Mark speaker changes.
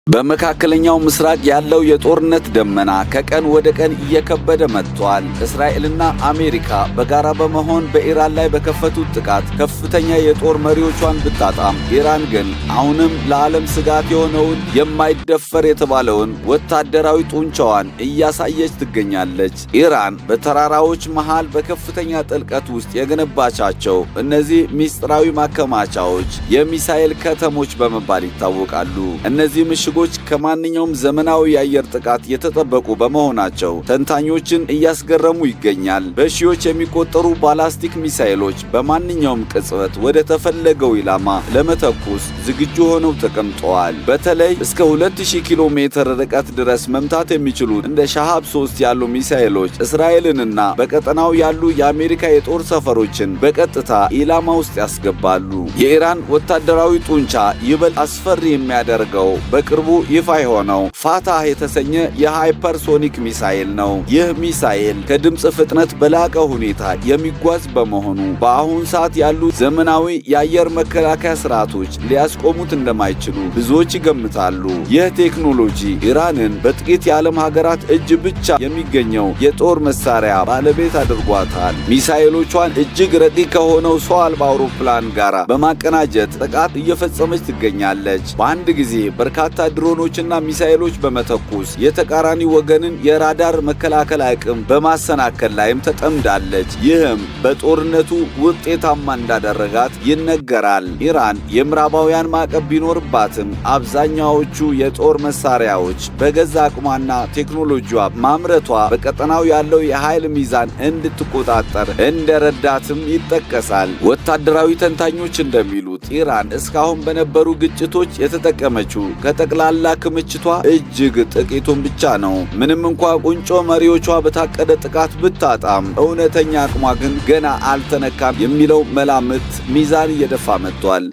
Speaker 1: በመካከለኛው ምስራቅ ያለው የጦርነት ደመና ከቀን ወደ ቀን እየከበደ መጥቷል። እስራኤልና አሜሪካ በጋራ በመሆን በኢራን ላይ በከፈቱት ጥቃት ከፍተኛ የጦር መሪዎቿን ብታጣም ኢራን ግን አሁንም ለዓለም ስጋት የሆነውን የማይደፈር የተባለውን ወታደራዊ ጡንቻዋን እያሳየች ትገኛለች። ኢራን በተራራዎች መሃል በከፍተኛ ጥልቀት ውስጥ የገነባቻቸው እነዚህ ሚስጥራዊ ማከማቻዎች የሚሳኤል ከተሞች በመባል ይታወቃሉ። እነዚህ ምሽጎች ከማንኛውም ዘመናዊ የአየር ጥቃት የተጠበቁ በመሆናቸው ተንታኞችን እያስገረሙ ይገኛል። በሺዎች የሚቆጠሩ ባላስቲክ ሚሳኤሎች በማንኛውም ቅጽበት ወደ ተፈለገው ኢላማ ለመተኮስ ዝግጁ ሆነው ተቀምጠዋል። በተለይ እስከ 2000 ኪሎ ሜትር ርቀት ድረስ መምታት የሚችሉ እንደ ሻሃብ 3 ያሉ ሚሳኤሎች እስራኤልንና በቀጠናው ያሉ የአሜሪካ የጦር ሰፈሮችን በቀጥታ ኢላማ ውስጥ ያስገባሉ። የኢራን ወታደራዊ ጡንቻ ይበልጥ አስፈሪ የሚያደርገው በቅርቡ ይፋ የሆነው ፋታህ የተሰኘ የሃይፐርሶኒክ ሚሳኤል ነው። ይህ ሚሳኤል ከድምፅ ፍጥነት በላቀ ሁኔታ የሚጓዝ በመሆኑ በአሁን ሰዓት ያሉ ዘመናዊ የአየር መከላከያ ስርዓቶች ሊያስቆሙት እንደማይችሉ ብዙዎች ይገምታሉ። ይህ ቴክኖሎጂ ኢራንን በጥቂት የዓለም ሀገራት እጅ ብቻ የሚገኘው የጦር መሳሪያ ባለቤት አድርጓታል። ሚሳኤሎቿን እጅግ ረቂቅ ከሆነው ሰው አልባ አውሮፕላን ጋር በማቀናጀት ጥቃት እየፈጸመች ትገኛለች። በአንድ ጊዜ በርካታ ድሮኖችና ሚሳኤሎች በመተኮስ የተቃራኒ ወገንን የራዳር መከላከል አቅም በማሰናከል ላይም ተጠምዳለች። ይህም በጦርነቱ ውጤታማ እንዳደረጋት ይነገራል። ኢራን የምዕራባውያን ማዕቀብ ቢኖርባትም አብዛኛዎቹ የጦር መሳሪያዎች በገዛ አቅሟና ቴክኖሎጂዋ ማምረቷ በቀጠናው ያለው የኃይል ሚዛን እንድትቆጣጠር እንደረዳትም ይጠቀሳል። ወታደራዊ ተንታኞች እንደሚሉት ኢራን እስካሁን በነበሩ ግጭቶች የተጠቀመችው ከጠቅላላ ክምችቷ እጅግ ጥቂቱን ብቻ ነው። ምንም እንኳ ቁንጮ መሪዎቿ በታቀደ ጥቃት ብታጣም እውነተኛ አቅሟ ግን ገና አልተነካም የሚለው መላምት ሚዛን እየደፋ መጥቷል።